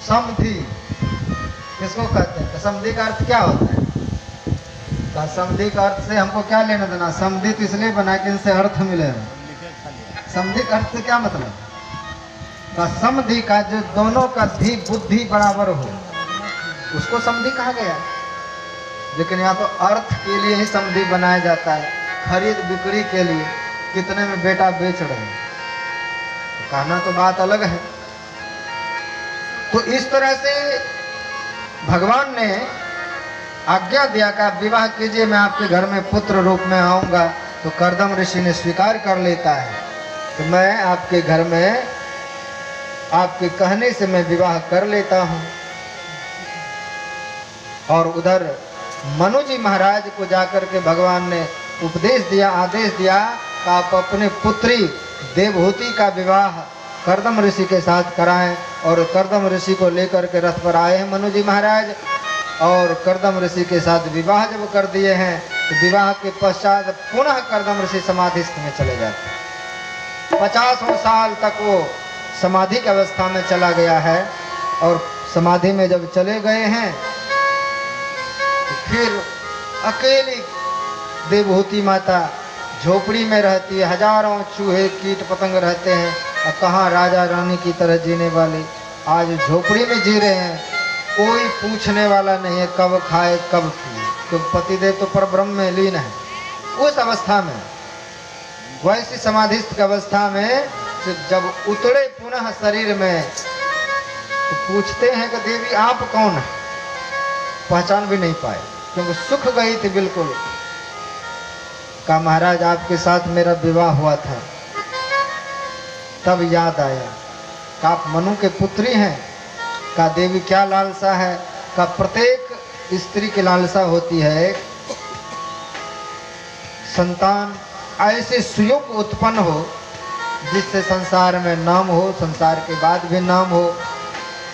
समधि किसको कहते हैं? समधि का अर्थ क्या होता है? तो समधि का अर्थ से हमको क्या लेना देना? समधि तो इसलिए बना कि इनसे अर्थ मिले। समधि का अर्थ से क्या मतलब? तो समधि का जो दोनों का धी बुद्धि बराबर हो उसको समधि कहा गया। लेकिन यहाँ तो अर्थ के लिए ही समधि बनाया जाता है, खरीद बिक्री के लिए। कितने में बेटा बेच रहे हैं, तो कहना तो बात अलग है। तो इस तरह से भगवान ने आज्ञा दिया कि आप विवाह कीजिए, मैं आपके घर में पुत्र रूप में आऊंगा। तो कर्दम ऋषि ने स्वीकार कर लेता है तो मैं आपके घर में आपके कहने से मैं विवाह कर लेता हूं। और उधर मनु जी महाराज को जाकर के भगवान ने उपदेश दिया, आदेश दिया कि आप अपने पुत्री देवहूति का विवाह कर्दम ऋषि के साथ कराएं। और कर्दम ऋषि को लेकर के रथ पर आए हैं मनु जी महाराज, और कर्दम ऋषि के साथ विवाह जब कर दिए हैं तो विवाह के पश्चात पुनः कर्दम ऋषि समाधिस्थ में चले जाते हैं। 50 साल तक वो समाधि की अवस्था में चला गया है। और समाधि में जब चले गए हैं तो फिर अकेली देवहूति माता झोपड़ी में रहती है। हजारों चूहे कीट पतंग रहते हैं, और कहाँ राजा रानी की तरह जीने वाली आज झोपड़ी में जी रहे हैं। कोई पूछने वाला नहीं है कब खाए कब पिए, क्योंकि पतिदेव तो परब्रह्म में लीन है। उस अवस्था में, वैसी समाधिस्थ की अवस्था में जब उतरे पुनः शरीर में तो पूछते हैं कि देवी आप कौन है? पहचान भी नहीं पाए, क्योंकि सुख गई थी बिल्कुल। कहा महाराज आपके साथ मेरा विवाह हुआ था। तब याद आया कि आप मनु के पुत्री हैं। का देवी क्या लालसा है? का प्रत्येक स्त्री की लालसा होती है संतान ऐसे सुयोग उत्पन्न हो जिससे संसार में नाम हो, संसार के बाद भी नाम हो,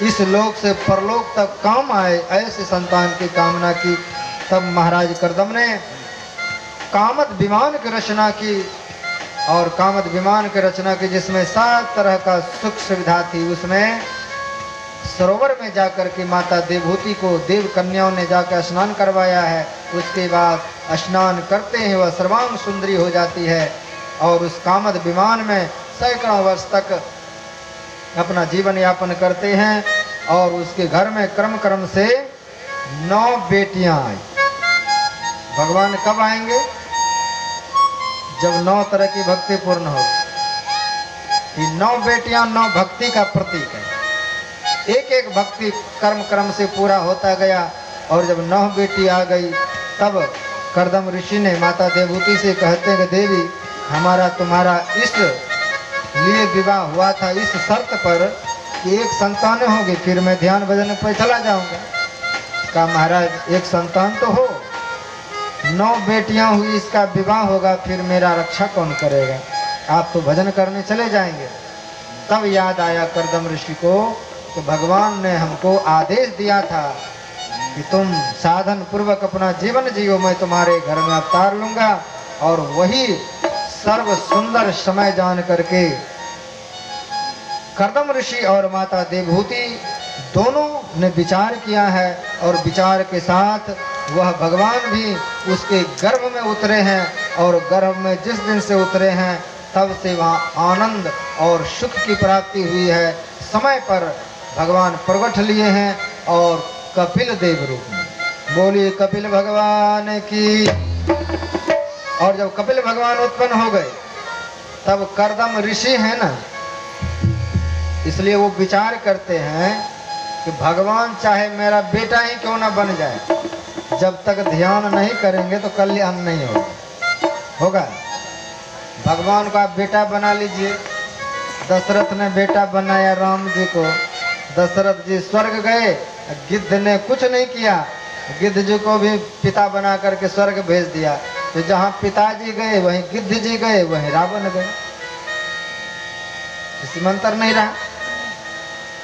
इस लोक से परलोक तक काम आए, ऐसे संतान की कामना की। तब महाराज कर्दम ने कामद विमान की रचना की, और कामद विमान की रचना की जिसमें 7 तरह का सुख सुविधा थी। उसमें सरोवर में जाकर के माता देवहूति को देव कन्याओं ने जाकर स्नान करवाया है। उसके बाद स्नान करते हैं वह सर्वांग सुंदरी हो जाती है, और उस कामद विमान में सैकड़ों वर्ष तक अपना जीवन यापन करते हैं। और उसके घर में क्रम क्रम से 9 बेटियां आई। भगवान कब आएंगे? जब 9 तरह की भक्ति पूर्ण हो। 9 बेटियां 9 भक्ति का प्रतीक है। एक एक भक्ति कर्म क्रम से पूरा होता गया, और जब 9 बेटी आ गई तब कर्दम ऋषि ने माता देवहूति से कहते हैं कि देवी हमारा तुम्हारा इस लिए विवाह हुआ था, इस शर्त पर कि एक संतान होगी, फिर मैं ध्यान भजन पर चला जाऊंगा। कहा महाराज एक संतान तो हो, 9 बेटियां हुई, इसका विवाह होगा, फिर मेरा रक्षा कौन करेगा? आप तो भजन करने चले जाएंगे। तब याद आया कर्दम ऋषि को कि भगवान ने हमको आदेश दिया था कि तुम साधन पूर्वक अपना जीवन जियो, मैं तुम्हारे घर में अवतार लूंगा। और वही सर्व सुंदर समय जान करके कर्दम ऋषि और माता देवहूति दोनों ने विचार किया है, और विचार के साथ वह भगवान भी उसके गर्भ में उतरे हैं। और गर्भ में जिस दिन से उतरे हैं तब से वहाँ आनंद और सुख की प्राप्ति हुई है। समय पर भगवान प्रकट लिए हैं, और कपिल देव रूप में। बोलिए कपिल भगवान की। और जब कपिल भगवान उत्पन्न हो गए तब कर्दम ऋषि है ना, इसलिए वो विचार करते हैं कि भगवान चाहे मेरा बेटा ही क्यों ना बन जाए, जब तक ध्यान नहीं करेंगे तो कल्याण नहीं होगा। भगवान को आप बेटा बना लीजिए। दशरथ ने बेटा बनाया राम जी को। दशरथ जी स्वर्ग गए, गिद्ध ने कुछ नहीं किया, गिद्ध जी को भी पिता बना करके स्वर्ग भेज दिया। तो जहाँ पिताजी गए वहीं गिद्ध जी गए, वहीं रावण गए। इसी मंत्र नहीं रहा।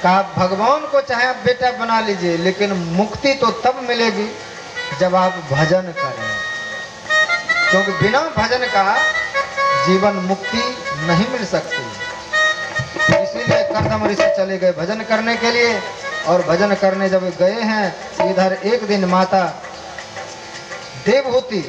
कहा भगवान को चाहे आप बेटा बना लीजिए, लेकिन मुक्ति तो तब मिलेगी जब आप भजन करें, क्योंकि बिना भजन का जीवन मुक्ति नहीं मिल सकती। इसीलिए कर्दम ऋषि चले गए भजन करने के लिए। और भजन करने जब गए हैं इधर एक दिन माता देवहूति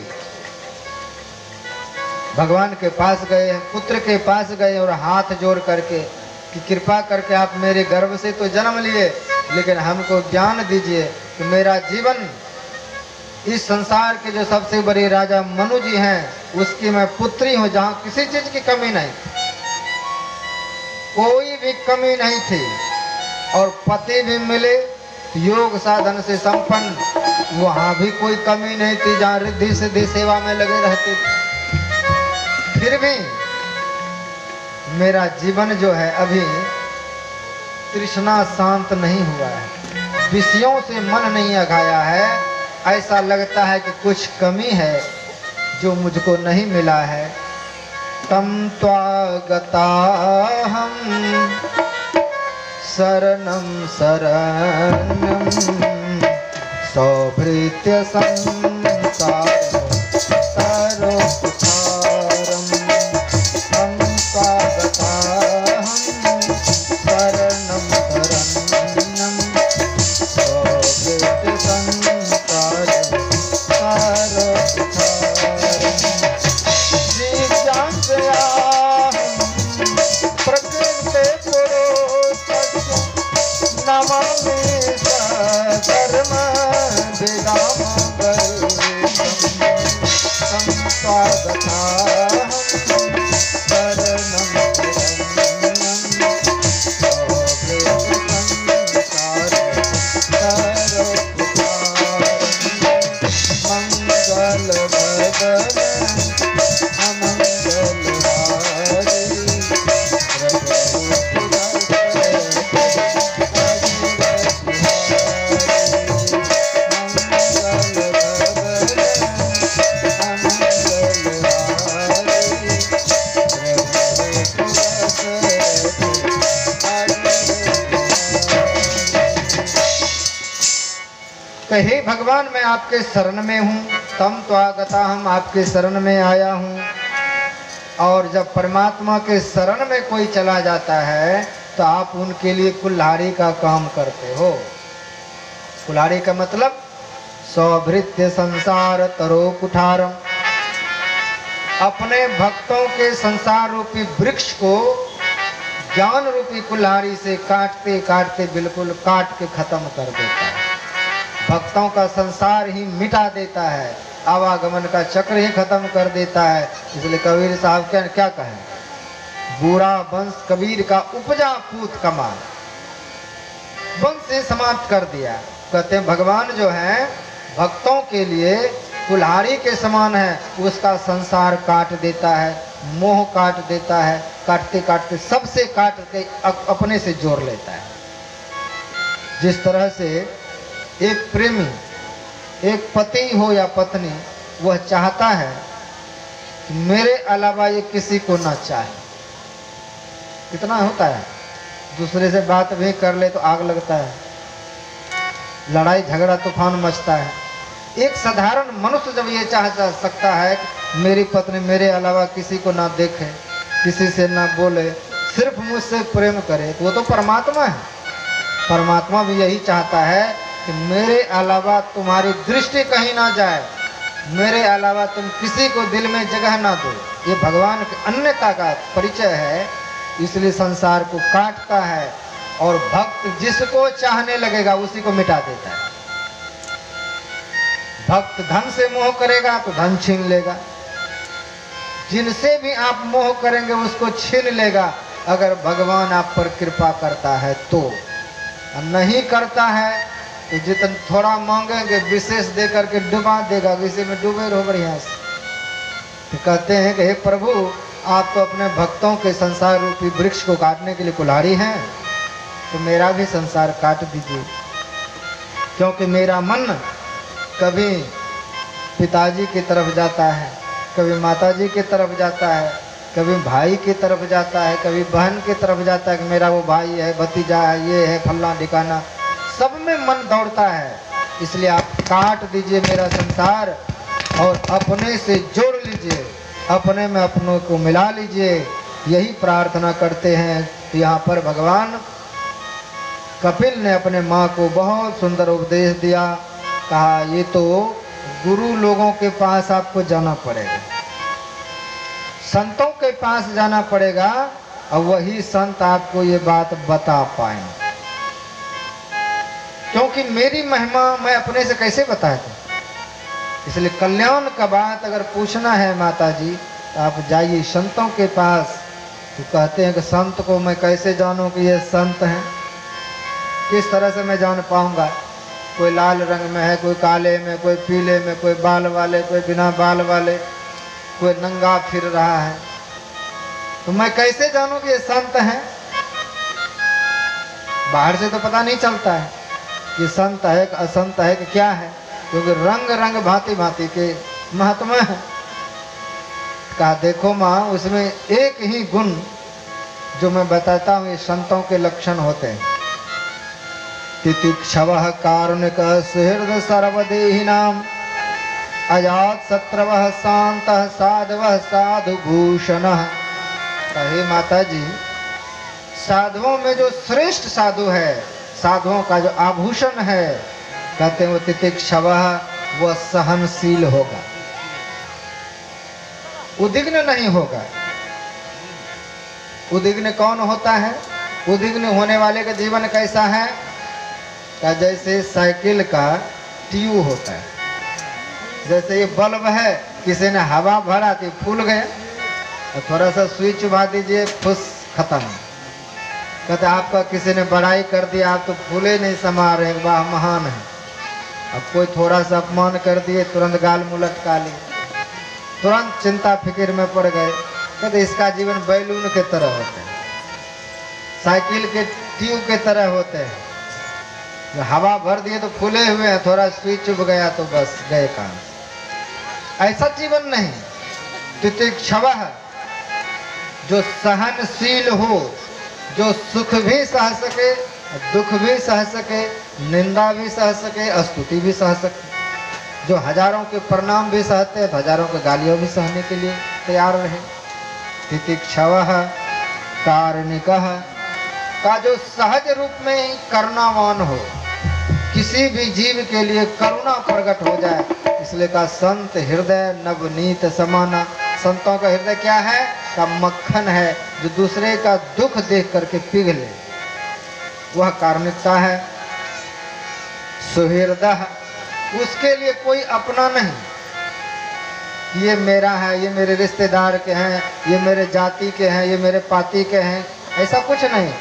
भगवान के पास गए, पुत्र के पास गए और हाथ जोड़ करके कि कृपा करके आप मेरे गर्भ से तो जन्म लिए, लेकिन हमको ज्ञान दीजिए कि मेरा जीवन इस संसार के जो सबसे बड़े राजा मनु जी हैं उसकी मैं पुत्री हूं, जहाँ किसी चीज की कमी नहीं, कोई भी कमी नहीं थी। और पति भी मिले योग साधन से संपन्न, वहां भी कोई कमी नहीं थी, जहाँ रिद्धि सिद्धि सेवा में लगे रहते थे। फिर भी मेरा जीवन जो है अभी तृष्णा शांत नहीं हुआ है, विषयों से मन नहीं अघाया है। ऐसा लगता है कि कुछ कमी है जो मुझको नहीं मिला है। तम त्वागताहं शरणं शरणं सौभृत्य संसार तरोपकारं। तम त्वागताहं शरणं शरणं सौभृत्य संसार तरोपकारं। प्रकृति पुरुष नमामि सकर्म विदाम संस्वागताहं शरणं मंगल भवन हे भगवान मैं आपके शरण में हूँ। तम त्वागता हम आपके शरण में आया हूँ। और जब परमात्मा के शरण में कोई चला जाता है तो आप उनके लिए कुल्हाड़ी का काम करते हो। कुल्हाड़ी का मतलब सौभृत्य संसार तरो कुठारम। अपने भक्तों के संसार रूपी वृक्ष को ज्ञान रूपी कुल्हाड़ी से काटते काटते बिल्कुल काट के खत्म कर देता है। भक्तों का संसार ही मिटा देता है, आवागमन का चक्र ही खत्म कर देता है। इसलिए कबीर साहब क्या कहें, बुरा वंश कबीर का उपजा पूत कमाल, वंश से समाप्त कर दिया। कहते हैं भगवान जो है भक्तों के लिए कुल्हाड़ी के समान है, उसका संसार काट देता है, मोह काट देता है, काटते काटते सबसे काट के अपने से जोड़ लेता है। जिस तरह से एक प्रेमी, एक पति हो या पत्नी, वह चाहता है कि मेरे अलावा ये किसी को ना चाहे। कितना होता है, दूसरे से बात भी कर ले तो आग लगता है, लड़ाई झगड़ा तूफान मचता है। एक साधारण मनुष्य जब ये चाह सकता है कि मेरी पत्नी मेरे अलावा किसी को ना देखे, किसी से ना बोले, सिर्फ मुझसे प्रेम करे, तो वो तो परमात्मा है। परमात्मा भी यही चाहता है कि मेरे अलावा तुम्हारी दृष्टि कहीं ना जाए, मेरे अलावा तुम किसी को दिल में जगह ना दो। ये भगवान की अन्यता का परिचय है। इसलिए संसार को काटता है और भक्त जिसको चाहने लगेगा उसी को मिटा देता है। भक्त धन से मोह करेगा तो धन छीन लेगा, जिनसे भी आप मोह करेंगे उसको छीन लेगा। अगर भगवान आप पर कृपा करता है तो, नहीं करता है तो जितना थोड़ा मांगेंगे विशेष दे करके डुबा देगा, इसी में डूबे रहो बढ़िया से। तो कहते हैं कि हे प्रभु, आप तो अपने भक्तों के संसार रूपी वृक्ष को काटने के लिए कुल्हाड़ी हैं, तो मेरा भी संसार काट दीजिए। क्योंकि मेरा मन कभी पिताजी की तरफ जाता है, कभी माताजी की तरफ जाता है, कभी भाई की तरफ जाता है, कभी बहन की तरफ जाता है कि मेरा वो भाई है, भतीजा है, ये है, फल्ला ठिकाना, सब में मन दौड़ता है। इसलिए आप काट दीजिए मेरा संसार और अपने से जोड़ लीजिए, अपने में अपनों को मिला लीजिए। यही प्रार्थना करते हैं तो यहाँ पर भगवान कपिल ने अपने माँ को बहुत सुंदर उपदेश दिया। कहा ये तो गुरु लोगों के पास आपको जाना पड़ेगा, संतों के पास जाना पड़ेगा, और वही संत आपको ये बात बता पाएंगे, क्योंकि मेरी महिमा मैं अपने से कैसे बता दूं। इसलिए कल्याण का बात अगर पूछना है माता जी तो आप जाइए संतों के पास। तो कहते हैं कि संत को मैं कैसे जानूं कि ये संत हैं, किस तरह से मैं जान पाऊंगा। कोई लाल रंग में है, कोई काले में, कोई पीले में, कोई बाल वाले, कोई बिना बाल वाले, कोई नंगा फिर रहा है, तो मैं कैसे जानूं कि ये संत हैं। बाहर से तो पता नहीं चलता है ये संत है कि असंत है कि क्या है, क्योंकि रंग रंग भांति भांति के महात्मा है। कहा देखो माँ, उसमें एक ही गुण जो मैं बताता हूँ ये संतों के लक्षण होते हैं। तितिक्षवः कारुणिकः सुहृदः सर्वदेहिनां अजात शत्रवः शान्तः साधवः साधुभूषणः। कहे माता जी, साधुओं में जो श्रेष्ठ साधु है, साधुओं का जो आभूषण है, कहते हैं वो तितिक्षवः, वह सहनशील होगा, उद्विग्न नहीं होगा। उद्विग्न कौन होता है? उद्विग्न होने वाले का जीवन कैसा है? का जैसे साइकिल का ट्यूब होता है, जैसे ये बल्ब है, किसी ने हवा भरा तो फूल गया, और थोड़ा सा स्विच बा दीजिए, फुस खत्म। कहते आपका किसी ने बड़ाई कर दिया, आप तो फूले नहीं समा रहे, वाह महान है। अब कोई थोड़ा सा अपमान कर दिए, तुरंत गाल मुँह लटका लिए, तुरंत चिंता फिक्र में पड़ गए। कहते इसका जीवन बैलून के तरह होता है, साइकिल के ट्यूब के तरह होते हैं, जो हवा भर दिए तो फूले हुए हैं, थोड़ा स्विच चुभ गया तो बस गए काम। ऐसा जीवन नहीं। तितिक्षवः, जो सहनशील हो, जो सुख भी सह सके, दुख भी सह सके, निंदा भी सह सके, स्तुति भी सह सके, जो हजारों के प्रणाम भी सहते हैं तो हजारों के गालियों भी सहने के लिए तैयार रहे। तितिक्षवः कारुणिकः, का जो सहज रूप में करुणावान हो, किसी भी जीव के लिए करुणा प्रकट हो जाए, इसलिए का संत हृदय नवनीत समाना। संतों का हृदय क्या है? का मक्खन है, जो दूसरे का दुख देख करके पिघले, वह कारुणिकता है। सुहृदः, उसके लिए कोई अपना नहीं, ये मेरा है, ये मेरे रिश्तेदार के हैं, ये मेरे जाति के हैं, ये मेरे पाती के हैं, ऐसा कुछ नहीं।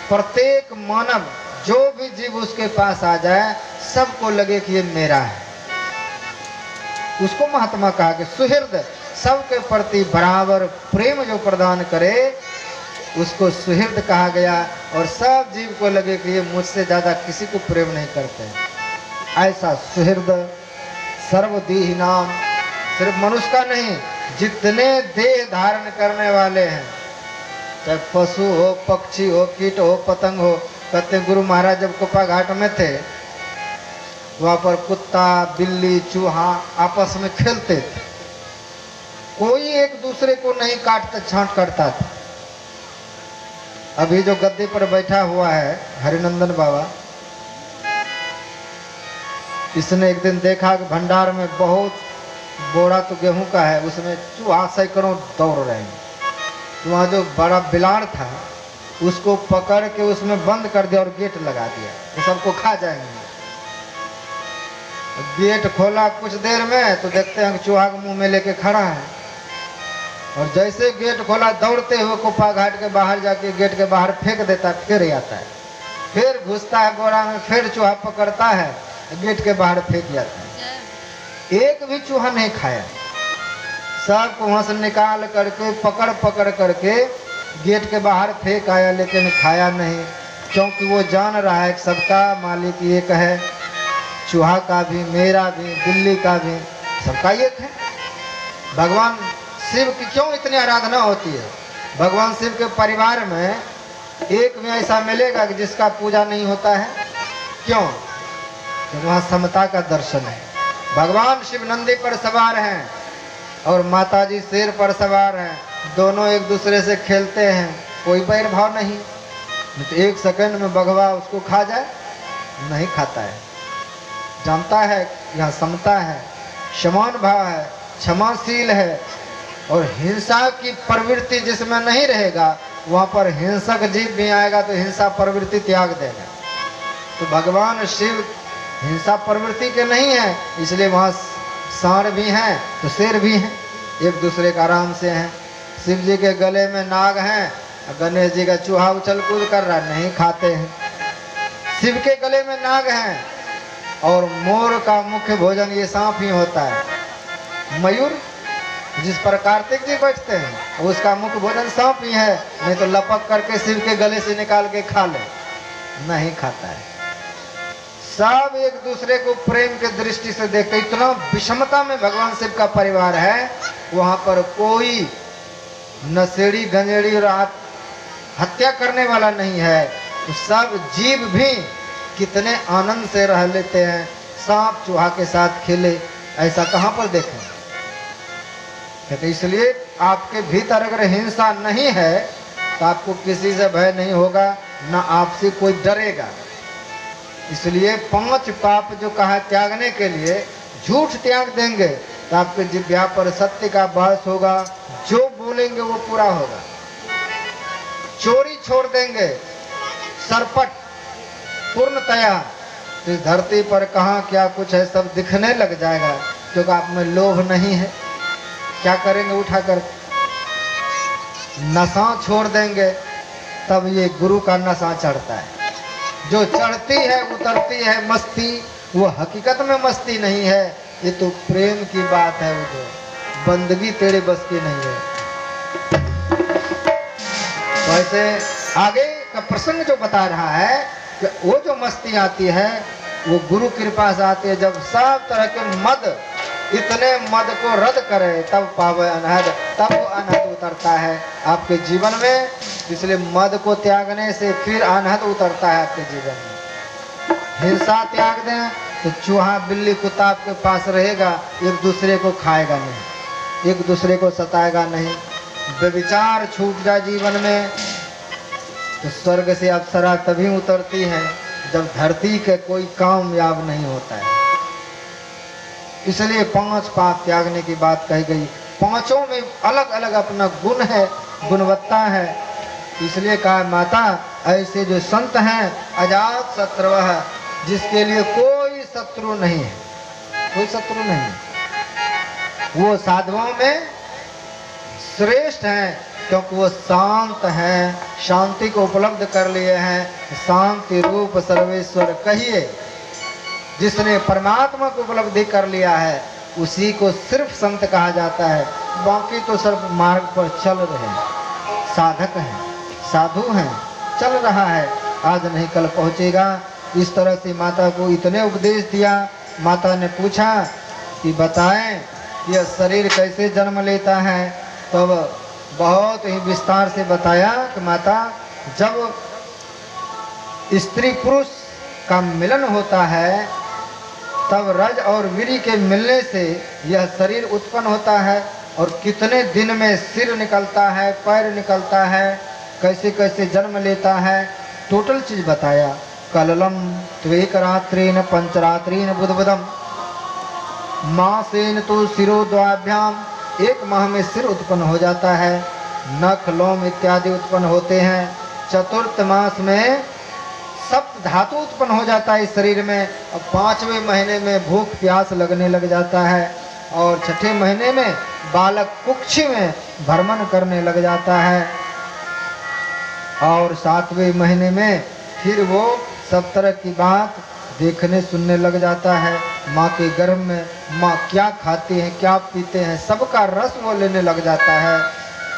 प्रत्येक मानव, जो भी जीव उसके पास आ जाए, सबको लगे कि ये मेरा है, उसको महात्मा कहा कि सुहृद, सबके प्रति बराबर प्रेम जो प्रदान करे उसको सुहृद कहा गया। और सब जीव को लगे कि ये मुझसे ज़्यादा किसी को प्रेम नहीं करते, ऐसा सुहृद। सर्वदेहिनाम, सिर्फ मनुष्य का नहीं, जितने देह धारण करने वाले हैं, चाहे पशु हो, पक्षी हो, कीट हो, पतंग हो। कहते गुरु महाराज जब कुप्पा घाट में थे, वहाँ पर कुत्ता, बिल्ली, चूहा आपस में खेलते थे, कोई एक दूसरे को नहीं काटता छांट करता था। अभी जो गद्दे पर बैठा हुआ है हरिनंदन बाबा, इसने एक दिन देखा कि भंडार में बहुत बोरा तो गेहूं का है, उसमें चूहा सैकड़ों दौड़ रहे हैं। तो वहाँ जो बड़ा बिलाड़ था उसको पकड़ के उसमें बंद कर दिया और गेट लगा दिया कि सबको खा जाएंगे। गेट खोला कुछ देर में तो देखते हैं चूहा को मुंह में लेके खड़ा है, और जैसे गेट खोला दौड़ते हुए कुप्पा घाट के बाहर जाके गेट के बाहर फेंक देता है, फिर आता है, फिर घुसता है बोरा में, फिर चूहा पकड़ता है, गेट के बाहर फेंक जाता है। एक भी चूहा नहीं खाया, सबको वहां से निकाल करके पकड़ पकड़ करके गेट के बाहर फेंक आया, लेकिन खाया नहीं, क्योंकि वो जान रहा है कि सबका मालिक एक है, चूहा का भी, मेरा भी, बिल्ली का भी, सबका एक है। भगवान शिव की क्यों इतनी आराधना होती है? भगवान शिव के परिवार में एक में ऐसा मिलेगा कि जिसका पूजा नहीं होता है। क्यों? तो वहाँ समता का दर्शन है। भगवान शिव नंदी पर सवार हैं और माताजी शेर पर सवार हैं, दोनों एक दूसरे से खेलते हैं, कोई बैर भाव नहीं तो एक सेकंड में बघवा उसको खा जाए, नहीं खाता है। जानता है यहाँ समता है, समान भाव है, क्षमाशील है, और हिंसा की प्रवृत्ति जिसमें नहीं रहेगा वहाँ पर हिंसक जीव भी आएगा तो हिंसा प्रवृत्ति त्याग देगा। तो भगवान शिव हिंसा प्रवृत्ति के नहीं है, इसलिए वहाँ सांड भी हैं तो शेर भी हैं, एक दूसरे का आराम से हैं। शिव जी के गले में नाग हैं, गणेश जी का चूहा उछल कूद कर रहा, नहीं खाते हैं। शिव के गले में नाग हैं और मोर का मुख्य भोजन ये सांप ही होता है। मयूर जिस पर कार्तिक जी बैठते हैं उसका मुख्य भोजन सांप ही है, नहीं तो लपक करके शिव के गले से निकाल के खा ले, नहीं खाता है। सब एक दूसरे को प्रेम के दृष्टि से देखते, इतना विषमता में भगवान शिव का परिवार है, वहां पर कोई नशेड़ी गंजेड़ी और हत्या करने वाला नहीं है। तो सब जीव भी कितने आनंद से रह लेते हैं, सांप चूहा के साथ खेले, ऐसा कहाँ पर देखें। तो इसलिए आपके भीतर अगर हिंसा नहीं है तो आपको किसी से भय नहीं होगा, ना आपसे कोई डरेगा। इसलिए 5 पाप जो कहा त्यागने के लिए, झूठ त्याग देंगे तो आपके जिह्वा पर सत्य का वास होगा, जो बोलेंगे वो पूरा होगा। चोरी छोड़ देंगे, सरपट पूर्णतया, तो इस धरती पर कहाँ क्या कुछ है सब दिखने लग जाएगा, क्योंकि आप में लोभ नहीं है। क्या करेंगे उठाकर? नशा छोड़ देंगे तब ये गुरु का नशा चढ़ता है। जो चढ़ती है उतरती है मस्ती, वो हकीकत में मस्ती नहीं है, ये तो प्रेम की बात है। वो जो बंदगी तेरे बस की नहीं है। तो ऐसे आगे का प्रसंग जो बता रहा है कि वो जो मस्ती आती है वो गुरु कृपा से आती है। जब सब तरह के मद, इतने मद को रद्द करे तब पावे अनहद, तब वो अनहद उतरता है आपके जीवन में। इसलिए मद को त्यागने से फिर अनहद उतरता है आपके जीवन में। हिंसा त्याग दें तो चूहा बिल्ली कुत्ता आपके पास रहेगा, एक दूसरे को खाएगा नहीं, एक दूसरे को सताएगा नहीं। व्यभिचार छूट जाए जीवन में तो स्वर्ग से अप्सरा तभी उतरती है जब धरती के कोई कामयाब नहीं होता है। इसलिए 5 पाप त्यागने की बात कही गई। पांचों में अलग अलग अपना गुण है, गुणवत्ता है। इसलिए कहा माता ऐसे जो संत हैं अजात शत्रुवः, जिसके लिए कोई शत्रु नहीं है, कोई शत्रु नहीं है, वो साधुओं में श्रेष्ठ हैं, क्योंकि वो शांत हैं, शांति को उपलब्ध कर लिए हैं। शांति रूप सर्वेश्वर कहिए, जिसने परमात्मा को उपलब्धि कर लिया है उसी को सिर्फ संत कहा जाता है। बाकी तो सिर्फ मार्ग पर चल रहे हैं, साधक हैं, साधु हैं, चल रहा है, आज नहीं कल पहुंचेगा। इस तरह से माता को इतने उपदेश दिया। माता ने पूछा कि बताएं यह शरीर कैसे जन्म लेता है, तब बहुत ही विस्तार से बताया कि माता जब स्त्री पुरुष का मिलन होता है तब रज और वीर्य के मिलने से यह शरीर उत्पन्न होता है, और कितने दिन में सिर निकलता है, पैर निकलता है, कैसे कैसे जन्म लेता है, टोटल चीज बताया। कललम त्वेकरात्रेन पंचरात्रेन बुधबुधम मासेन तो शिरोद्वाभ्याम, 1 माह में सिर उत्पन्न हो जाता है, नख लोम इत्यादि उत्पन्न होते हैं। चतुर्थ मास में सप्त धातु उत्पन्न हो जाता है इस शरीर में, और 5वें महीने में भूख प्यास लगने लग जाता है, और 6ठे महीने में बालक कुक्षी में भ्रमण करने लग जाता है, और 7वें महीने में फिर वो सब तरह की बात देखने सुनने लग जाता है। माँ के गर्भ में माँ क्या खाती है, क्या पीते हैं, सबका रस वो लेने लग जाता है,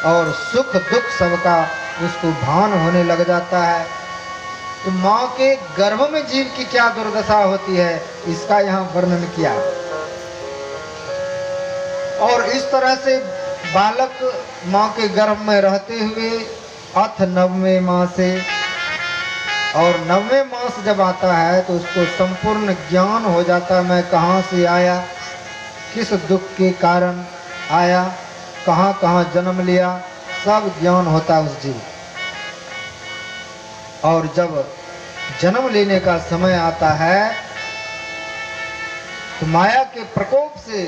और सुख दुख सबका उसको भान होने लग जाता है। तो माँ के गर्भ में जीव की क्या दुर्दशा होती है, इसका यहाँ वर्णन किया। और इस तरह से बालक माँ के गर्भ में रहते हुए अथ 9वें माह से, और 9वें मास जब आता है तो उसको संपूर्ण ज्ञान हो जाता है, मैं कहाँ से आया, किस दुख के कारण आया, कहाँ कहाँ जन्म लिया, सब ज्ञान होता है उस जीव। और जब जन्म लेने का समय आता है तो माया के प्रकोप से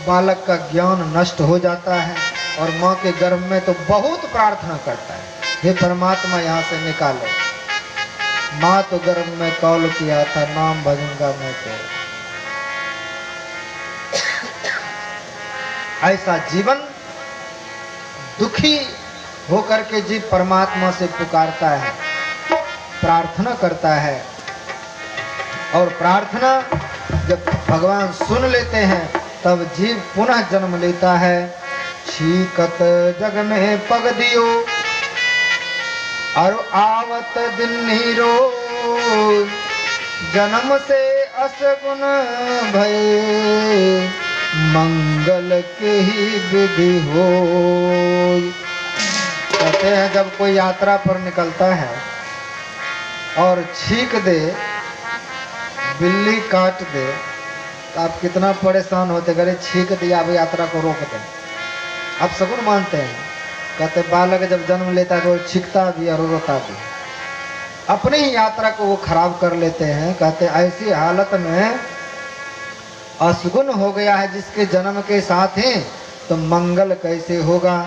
बालक का ज्ञान नष्ट हो जाता है और माँ के गर्भ में तो बहुत प्रार्थना करता है, हे परमात्मा यहाँ से निकालो। माँ तो गर्भ में कौल किया था, नाम भजूंगा मैं तो। ऐसा जीवन दुखी होकर के जीव परमात्मा से पुकारता है, प्रार्थना करता है, और प्रार्थना जब भगवान सुन लेते हैं तब जीव पुनः जन्म लेता है। छीकत जग में पग दियो और आवत दिन नीरो, जन्म से असगुन भय मंगल के ही विधि हो। कहते हैं जब कोई यात्रा पर निकलता है और छींक दे, बिल्ली काट दे, तो आप कितना परेशान होते, अरे छींक दिया अब यात्रा को रोक दें। आप सगुन मानते हैं। कहते बालक जब जन्म लेता है तो छींकता भी और रोता भी, अपनी ही यात्रा को वो खराब कर लेते हैं। कहते ऐसी हालत में असगुन हो गया है जिसके जन्म के साथ ही, तो मंगल कैसे होगा।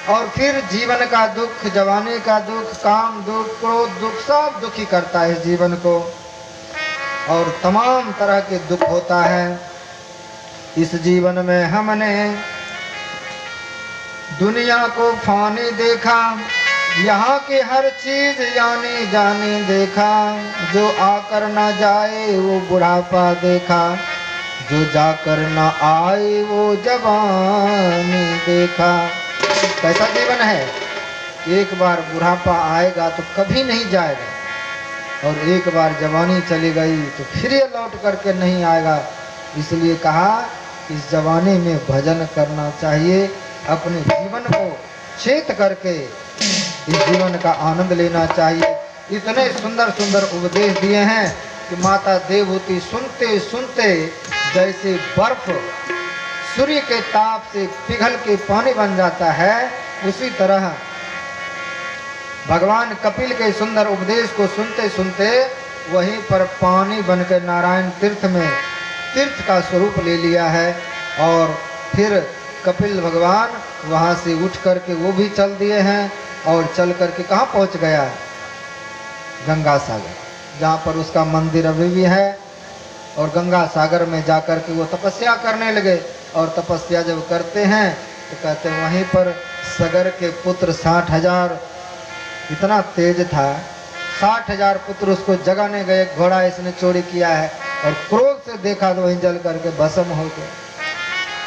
और फिर जीवन का दुख, जवानी का दुख, काम दुख, क्रोध दुख, सब दुखी करता है इस जीवन को, और तमाम तरह के दुख होता है। इस जीवन में हमने दुनिया को फानी देखा, यहाँ की हर चीज यानी जानी देखा, जो आकर ना जाए वो बुढ़ापा देखा, जो जाकर ना आए वो जवानी देखा। कैसा जीवन है, एक बार बुढ़ापा आएगा तो कभी नहीं जाएगा, और एक बार जवानी चली गई तो फिर ये लौट करके नहीं आएगा। इसलिए कहा इस जवानी में भजन करना चाहिए, अपने जीवन को चेत करके इस जीवन का आनंद लेना चाहिए। इतने सुंदर सुंदर उपदेश दिए हैं कि माता देवहूति सुनते सुनते जैसे बर्फ सूर्य के ताप से पिघल के पानी बन जाता है, उसी तरह भगवान कपिल के सुंदर उपदेश को सुनते सुनते वहीं पर पानी बनकर नारायण तीर्थ में तीर्थ का स्वरूप ले लिया है। और फिर कपिल भगवान वहाँ से उठ करके वो भी चल दिए हैं, और चल करके कहाँ पहुँच गया, गंगा सागर, जहाँ पर उसका मंदिर अभी भी है। और गंगा सागर में जाकर के वो तपस्या करने लगे, और तपस्या जब करते हैं तो कहते हैं वहीं पर सगर के पुत्र 60,000, इतना तेज था, 60,000 पुत्र उसको जगाने गए, घोड़ा इसने चोरी किया है, और क्रोध से देखा तो वहीं जल करके भस्म हो गए।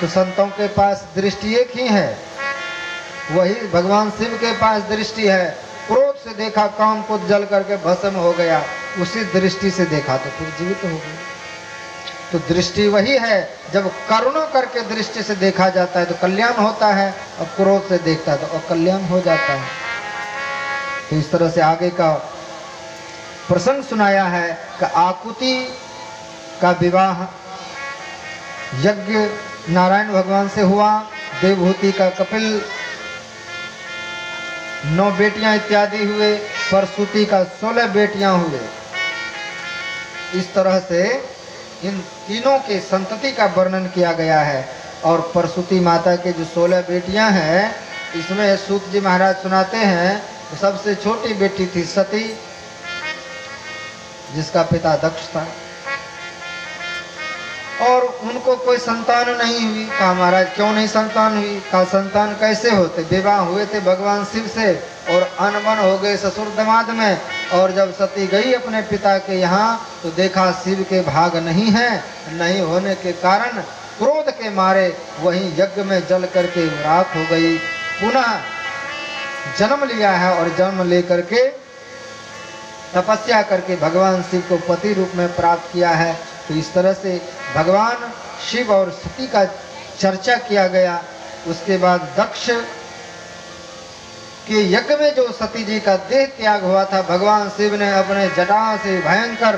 तो संतों के पास दृष्टि एक ही है, वही भगवान शिव के पास दृष्टि है। क्रोध से देखा, काम को जल करके भस्म हो गया, उसी दृष्टि से देखा तो फिर जीवित हो गया। तो दृष्टि वही है, जब करुणा करके दृष्टि से देखा जाता है तो कल्याण होता है, और क्रोध से देखता है तो अकल्याण हो जाता है। तो इस तरह से आगे का प्रसंग सुनाया है कि आकुति का विवाह यज्ञ नारायण भगवान से हुआ, देवहूति का कपिल, 9 बेटियां इत्यादि हुए, परसुति का 16 बेटियां हुए। इस तरह से इन तीनों के संतति का वर्णन किया गया है। और परसुति माता के जो 16 बेटियां हैं, इसमें सूत जी महाराज सुनाते हैं तो सबसे छोटी बेटी थी सती, जिसका पिता दक्ष था, और उनको कोई संतान नहीं हुई। कहा महाराज क्यों नहीं संतान हुई? कहा संतान कैसे होते, विवाह हुए थे भगवान शिव से और अनबन हो गए ससुर दामाद में, और जब सती गई अपने पिता के यहाँ तो देखा शिव के भाग नहीं है, नहीं होने के कारण क्रोध के मारे वहीं यज्ञ में जल करके राख हो गई। पुनः जन्म लिया है, और जन्म लेकर के तपस्या करके भगवान शिव को पति रूप में प्राप्त किया है। तो इस तरह से भगवान शिव और सती का चर्चा किया गया। उसके बाद दक्ष के यज्ञ में जो सती जी का देह त्याग हुआ था, भगवान शिव ने अपने जटा से भयंकर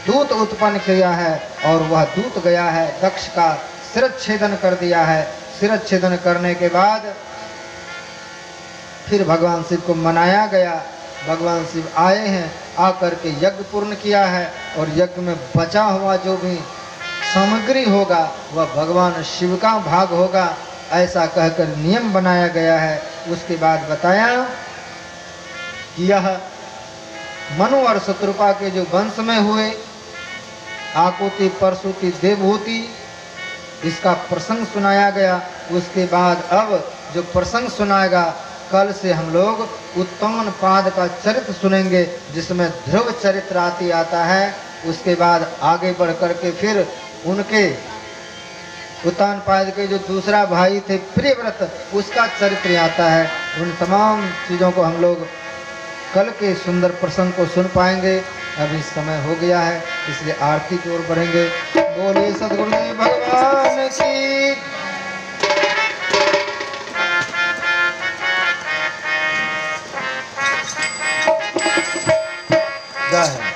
दूत उत्पन्न किया है, और वह दूत गया है दक्ष का शिरच्छेदन कर दिया है। शिरच्छेदन करने के बाद फिर भगवान शिव को मनाया गया भगवान शिव आए हैं, आकर के यज्ञ पूर्ण किया है और यज्ञ में बचा हुआ जो भी सामग्री होगा वह भगवान शिव का भाग होगा, ऐसा कहकर नियम बनाया गया है। उसके बाद बताया कि यह मनु और शत्रुपा के जो वंश में हुए आकुति परसुति देवहूति, इसका प्रसंग सुनाया गया। उसके बाद अब जो प्रसंग सुनाएगा, कल से हम लोग उत्तानपाद का चरित्र सुनेंगे, जिसमें ध्रुव चरित्र आता है। उसके बाद आगे बढ़ करके फिर उनके उत्तानपाद के जो दूसरा भाई थे प्रियव्रत, उसका चरित्र आता है। उन तमाम चीज़ों को हम लोग कल के सुंदर प्रसंग को सुन पाएंगे। अभी समय हो गया है, इसलिए आरती की ओर बढ़ेंगे। बोलिए सद्गुरुदेव भगवान की। जय है।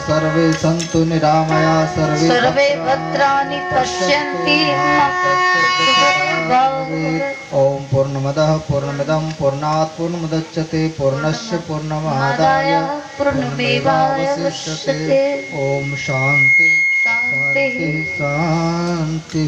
सर्वे सन्तु निरामया सर्वे भद्राणि पश्यन्ति ओम पूर्णमदः पूर्णमिदं पूर्णात् पूर्णमुदच्यते पूर्णस्य पूर्णमादाय पूर्णमेवावशिष्यते। ओम शांति शांति शांति।